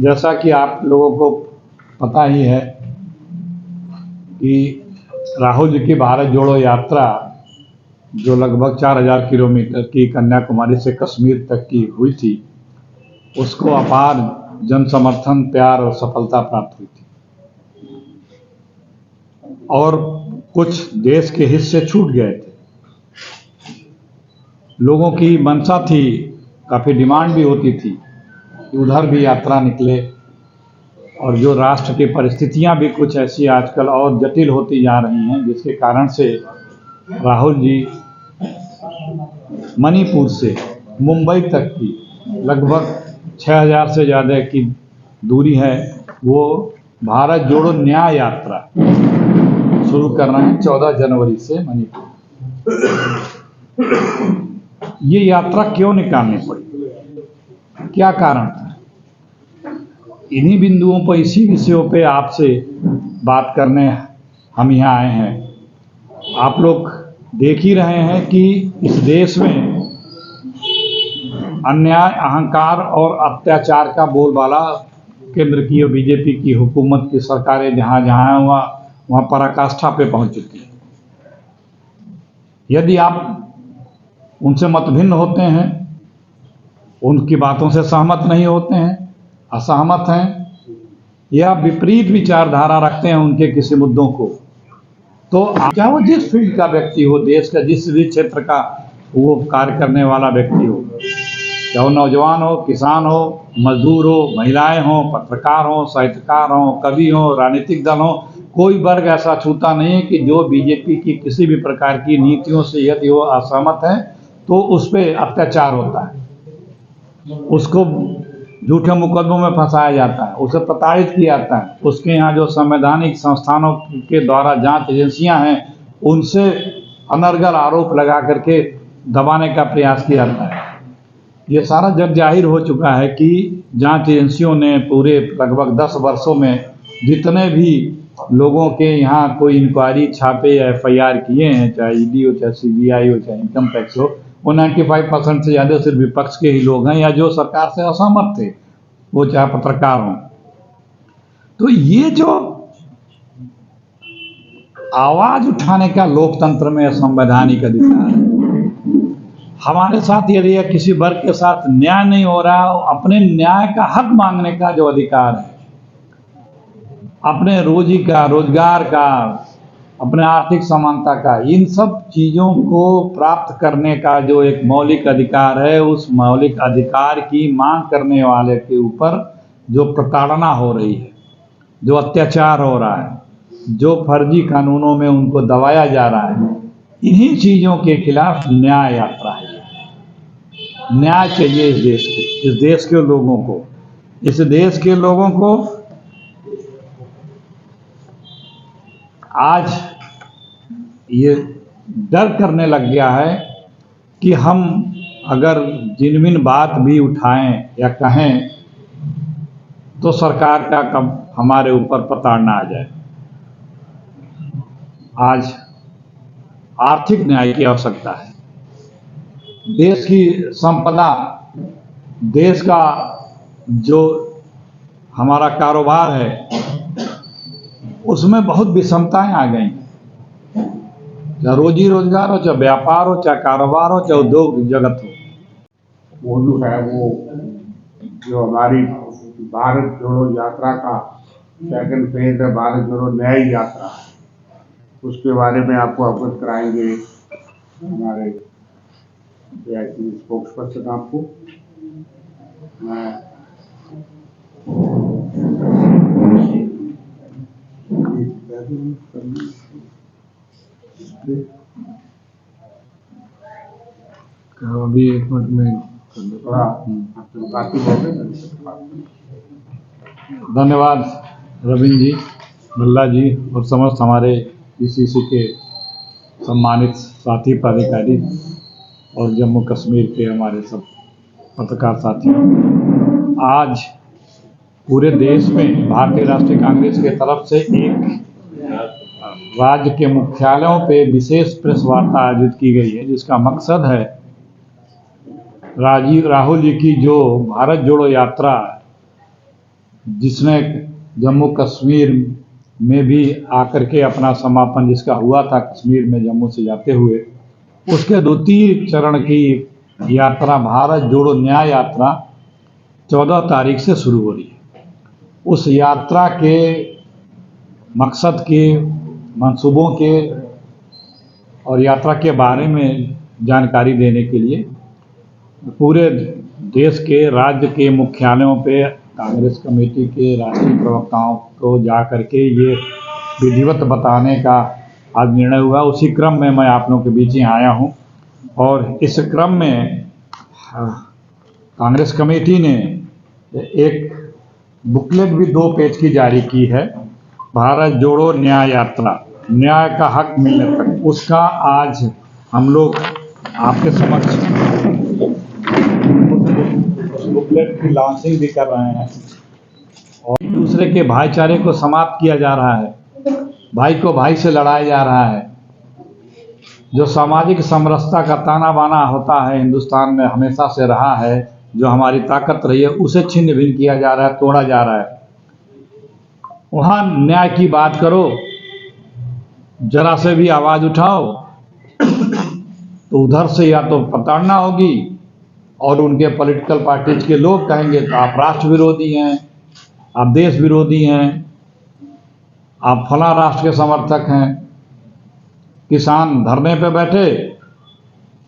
जैसा कि आप लोगों को पता ही है कि राहुल जी की भारत जोड़ो यात्रा जो लगभग 4000 किलोमीटर की कन्याकुमारी से कश्मीर तक की हुई थी, उसको अपार जन समर्थन, प्यार और सफलता प्राप्त हुई थी। और कुछ देश के हिस्से छूट गए थे। लोगों की मंशा थी, काफ़ी डिमांड भी होती थी कि उधर भी यात्रा निकले। और जो राष्ट्र की परिस्थितियां भी कुछ ऐसी आजकल और जटिल होती जा रही हैं, जिसके कारण से राहुल जी मणिपुर से मुंबई तक की लगभग 6000 से ज़्यादा की दूरी है, वो भारत जोड़ो न्याय यात्रा शुरू कर रहे हैं 14 जनवरी से मणिपुर। ये यात्रा क्यों निकालनी पड़ी, क्या कारण था? इन्हीं बिंदुओं पर, इसी विषयों पे आपसे बात करने हम यहाँ आए हैं। आप लोग देख ही रहे हैं कि इस देश में अन्याय, अहंकार और अत्याचार का बोलबाला केंद्र की और बीजेपी की हुकूमत की सरकारें जहाँ जहाँ हैं वहाँ पराकाष्ठा पे पहुँच चुकी है। यदि आप उनसे मतभिन्न होते हैं, उनकी बातों से सहमत नहीं होते हैं, असहमत हैं, या विपरीत विचारधारा रखते हैं उनके किसी मुद्दों को, तो चाहे वो जिस फील्ड का व्यक्ति हो, देश का जिस भी क्षेत्र का वो कार्य करने वाला व्यक्ति हो, चाहे वो नौजवान हो, किसान हो, मजदूर हो, महिलाएं हो, पत्रकार हो, साहित्यकार हो, कवि हो, राजनीतिक दल हो, कोई वर्ग ऐसा छूता नहीं है कि जो बीजेपी की किसी भी प्रकार की नीतियों से यदि वो असहमत है तो उस पर अत्याचार होता है, उसको झूठे मुकदमों में फंसाया जाता है, उसे प्रताड़ित किया जाता है। उसके यहाँ जो संवैधानिक संस्थानों के द्वारा जांच एजेंसियां हैं, उनसे अनर्गल आरोप लगा करके दबाने का प्रयास किया जाता है। ये सारा जग जाहिर हो चुका है कि जांच एजेंसियों ने पूरे लगभग 10 वर्षों में जितने भी लोगों के यहाँ कोई इंक्वायरी, छापे या FIR किए हैं, चाहे ED हो, चाहे CBI हो, चाहे इनकम टैक्स हो, वो 95% से ज़्यादा सिर्फ विपक्ष के ही लोग हैं, या जो सरकार से असहमत थे, वो चाहे पत्रकार हों। तो ये जो आवाज उठाने का लोकतंत्र में संवैधानिक अधिकार है, हमारे साथ यदि किसी वर्ग के साथ न्याय नहीं हो रहा, अपने न्याय का हक मांगने का जो अधिकार है, अपने रोजी का, रोजगार का, अपने आर्थिक समानता का, इन सब चीज़ों को प्राप्त करने का जो एक मौलिक अधिकार है, उस मौलिक अधिकार की मांग करने वाले के ऊपर जो प्रताड़ना हो रही है, जो अत्याचार हो रहा है, जो फर्जी कानूनों में उनको दबाया जा रहा है, इन्हीं चीज़ों के खिलाफ न्याय यात्रा है। न्याय चाहिए इस देश के लोगों को। इस देश के लोगों को आज ये डर करने लग गया है कि हम अगर जिनमिन बात भी उठाएं या कहें तो सरकार का कब हमारे ऊपर प्रताड़ना आ जाए। आज आर्थिक न्याय की आवश्यकता है। देश की संपदा, देश का जो हमारा कारोबार है, उसमें बहुत विषमताएं आ गई। चाहे रोजी रोजगार हो, चाहे व्यापार हो, चाहे कारोबार हो, चाहे उद्योग जगत हो। वो जो है वो जो हमारी भारत जोड़ो यात्रा का सेकंड फेज है, भारत जोड़ो न्याय यात्रा है, उसके बारे में आपको अवगत कराएंगे हमारे स्पोक्स पर्सन। आपको मैं अभी 1 मिनट में थोड़ा धन्यवाद रविंद्र जी, भल्ला जी और समस्त हमारे PCC के सम्मानित साथी पदाधिकारी और जम्मू कश्मीर के हमारे सब पत्रकार साथी। आज पूरे देश में भारतीय राष्ट्रीय कांग्रेस के तरफ से एक राज्य के मुख्यालयों पे विशेष प्रेस वार्ता आयोजित की गई है, जिसका मकसद है राहुल जी की जो भारत जोड़ो यात्रा जिसने जम्मू कश्मीर में भी आकर के अपना समापन जिसका हुआ था कश्मीर में जम्मू से जाते हुए, उसके द्वितीय चरण की यात्रा भारत जोड़ो न्याय यात्रा 14 तारीख से शुरू हो रही है। उस यात्रा के मकसद के, मंसूबों के और यात्रा के बारे में जानकारी देने के लिए पूरे देश के राज्य के मुख्यालयों पे कांग्रेस कमेटी के राष्ट्रीय प्रवक्ताओं को जा करके ये विधिवत बताने का आज निर्णय हुआ। उसी क्रम में मैं आप लोगों के बीच ही आया हूँ और इस क्रम में कांग्रेस कमेटी ने एक बुकलेट भी 2 पेज की जारी की है, भारत जोड़ो न्याय यात्रा, न्याय का हक मिलने तक। उसका आज हम लोग आपके समक्ष उस बुकलेट की लॉन्चिंग भी कर रहे हैं और दूसरे के भाईचारे को समाप्त किया जा रहा है, भाई को भाई से लड़ाया जा रहा है। जो सामाजिक समरसता का ताना बाना होता है हिंदुस्तान में हमेशा से रहा है, जो हमारी ताकत रही है, उसे छिन्न भिन्न किया जा रहा है, तोड़ा जा रहा है। वहाँ न्याय की बात करो, जरा से भी आवाज़ उठाओ तो उधर से या तो प्रताड़ना होगी और उनके पॉलिटिकल पार्टीज के लोग कहेंगे तो आप राष्ट्र विरोधी हैं, आप देश विरोधी हैं, आप फला राष्ट्र के समर्थक हैं। किसान धरने पे बैठे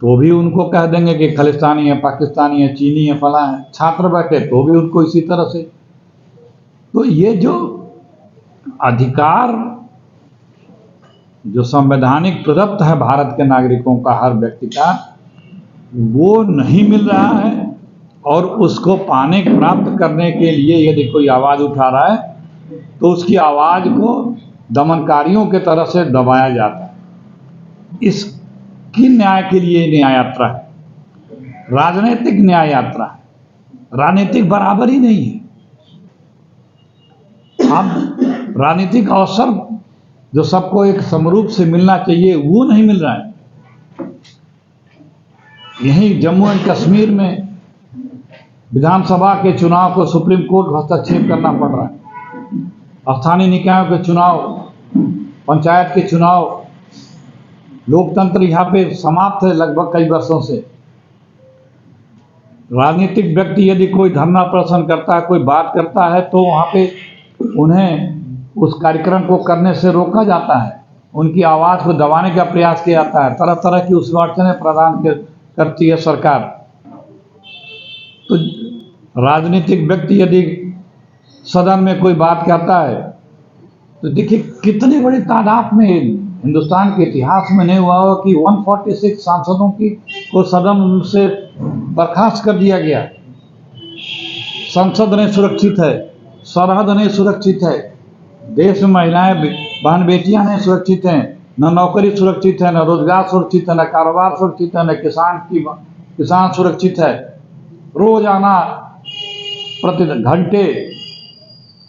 तो भी उनको कह देंगे कि खालिस्तानी है, पाकिस्तानी है, चीनी है, फला है। छात्र बैठे तो भी उनको इसी तरह से। तो ये जो अधिकार जो संवैधानिक प्रदत्त है भारत के नागरिकों का, हर व्यक्ति का, वो नहीं मिल रहा है और उसको पाने प्राप्त करने के लिए यदि कोई आवाज़ उठा रहा है तो उसकी आवाज़ को दमनकारियों के तरफ से दबाया जाता है। इसकी न्याय के लिए न्याय यात्रा है, राजनीतिक न्याय यात्रा है, राजनीतिक बराबर ही नहीं है। अब राजनीतिक अवसर जो सबको एक समरूप से मिलना चाहिए वो नहीं मिल रहा है। यहीं जम्मू एंड कश्मीर में विधानसभा के चुनाव को सुप्रीम कोर्ट हस्तक्षेप करना पड़ रहा है। स्थानीय निकायों के चुनाव, पंचायत के चुनाव, लोकतंत्र यहाँ पे समाप्त है लगभग कई वर्षों से। राजनीतिक व्यक्ति यदि कोई धरना प्रदर्शन करता है, कोई बात करता है तो वहाँ पे उन्हें उस कार्यक्रम को करने से रोका जाता है, उनकी आवाज़ को दबाने का प्रयास किया जाता है, तरह तरह की उसमें अड़चनें प्रदान करती है सरकार। तो राजनीतिक व्यक्ति यदि सदन में कोई बात करता है तो देखिए कितनी बड़ी तादाद में, हिंदुस्तान के इतिहास में नहीं हुआ हो कि 146 सांसदों को सदन से बर्खास्त कर दिया गया। संसद नहीं सुरक्षित है, सरहद नहीं सुरक्षित है, देश में महिलाएं बहन बेटियां नहीं सुरक्षित हैं, न नौकरी सुरक्षित है, न रोजगार सुरक्षित है, न कारोबार सुरक्षित है, न किसान सुरक्षित है। रोजाना प्रति घंटे,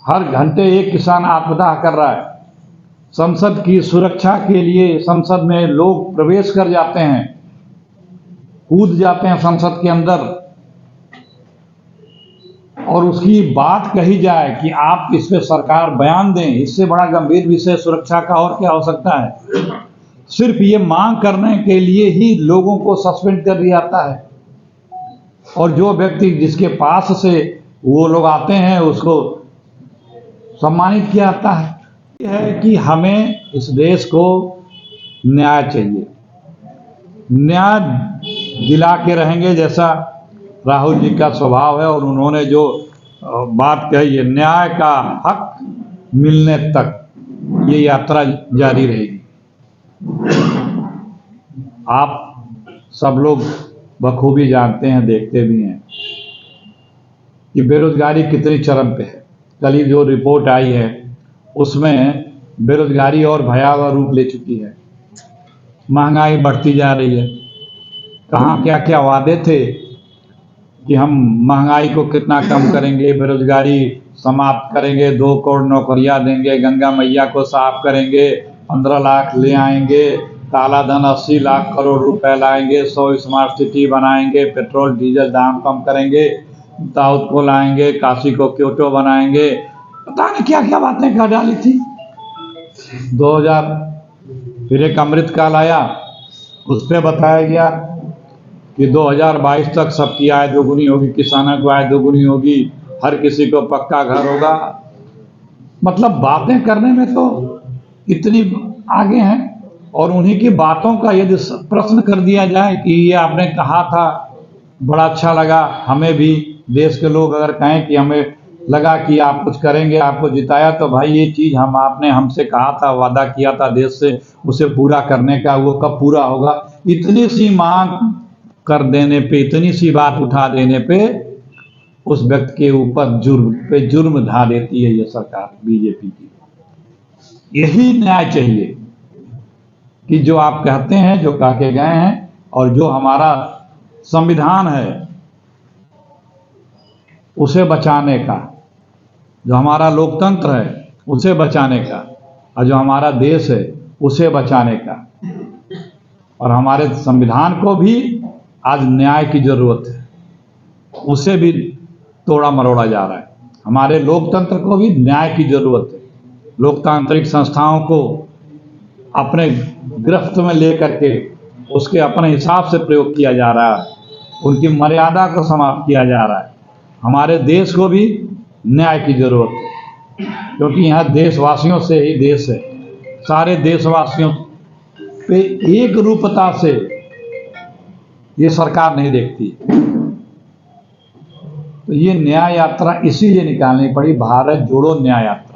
हर घंटे एक किसान आत्मदाह कर रहा है। संसद की सुरक्षा के लिए संसद में लोग प्रवेश कर जाते हैं, कूद जाते हैं संसद के अंदर, और उसकी बात कही जाए कि आप इस पे सरकार बयान दें। इससे बड़ा गंभीर विषय सुरक्षा का और क्या हो सकता है। सिर्फ ये मांग करने के लिए ही लोगों को सस्पेंड कर दिया जाता है और जो व्यक्ति जिसके पास से वो लोग आते हैं उसको सम्मानित किया जाता है। यह है कि हमें इस देश को न्याय चाहिए, न्याय दिला के रहेंगे जैसा राहुल जी का स्वभाव है। और उन्होंने जो बात कही है, न्याय का हक मिलने तक ये यात्रा जारी रहेगी। आप सब लोग बखूबी जानते हैं, देखते भी हैं कि बेरोजगारी कितनी चरम पे है। कल ही जो रिपोर्ट आई है उसमें बेरोजगारी और भयावह रूप ले चुकी है, महंगाई बढ़ती जा रही है। कहाँ क्या क्या वादे थे कि हम महंगाई को कितना कम करेंगे, बेरोजगारी समाप्त करेंगे, 2 करोड़ नौकरियां देंगे, गंगा मैया को साफ करेंगे, 15 लाख ले आएंगे, काला धन 80 लाख करोड़ रुपए लाएंगे, 100 स्मार्ट सिटी बनाएंगे, पेट्रोल डीजल दाम कम करेंगे। दाऊद को लाएंगे, काशी को क्योटो बनाएंगे, पता नहीं क्या क्या बातें कर डाली थी। 2000 फिर एक अमृत काल आया, उस पर बताया गया कि 2022 तक सबकी आय दोगुनी होगी, किसानों को आय दोगुनी होगी, हर किसी को पक्का घर होगा। मतलब बातें करने में तो इतनी आगे हैं, और उन्हीं की बातों का यदि प्रश्न कर दिया जाए कि ये आपने कहा था, बड़ा अच्छा लगा हमें भी, देश के लोग अगर कहें कि हमें लगा कि आप कुछ करेंगे, आपको जिताया, तो भाई ये चीज़ आपने हमसे कहा था, वादा किया था देश से, उसे पूरा करने का, वो कब पूरा होगा। इतनी सी मांग कर देने पे, इतनी सी बात उठा देने पे उस व्यक्ति के ऊपर जुर्म ढा देती है ये सरकार बीजेपी की। यही न्याय चाहिए कि जो आप कहते हैं, जो कह के गए हैं, और जो हमारा संविधान है उसे बचाने का, जो हमारा लोकतंत्र है उसे बचाने का, और जो हमारा देश है उसे बचाने का। और हमारे संविधान को भी आज न्याय की ज़रूरत है, उसे भी तोड़ा मरोड़ा जा रहा है। हमारे लोकतंत्र को भी न्याय की ज़रूरत है। लोकतांत्रिक संस्थाओं को अपने गिरफ्त में लेकर के उसके अपने हिसाब से प्रयोग किया जा रहा है, उनकी मर्यादा को समाप्त किया जा रहा है। हमारे देश को भी न्याय की ज़रूरत है, क्योंकि यहाँ देशवासियों से ही देश है। सारे देशवासियों पे एक रूपता से ये सरकार नहीं देखती। तो ये न्याय यात्रा इसीलिए निकालनी पड़ी, भारत जोड़ो न्याय यात्रा।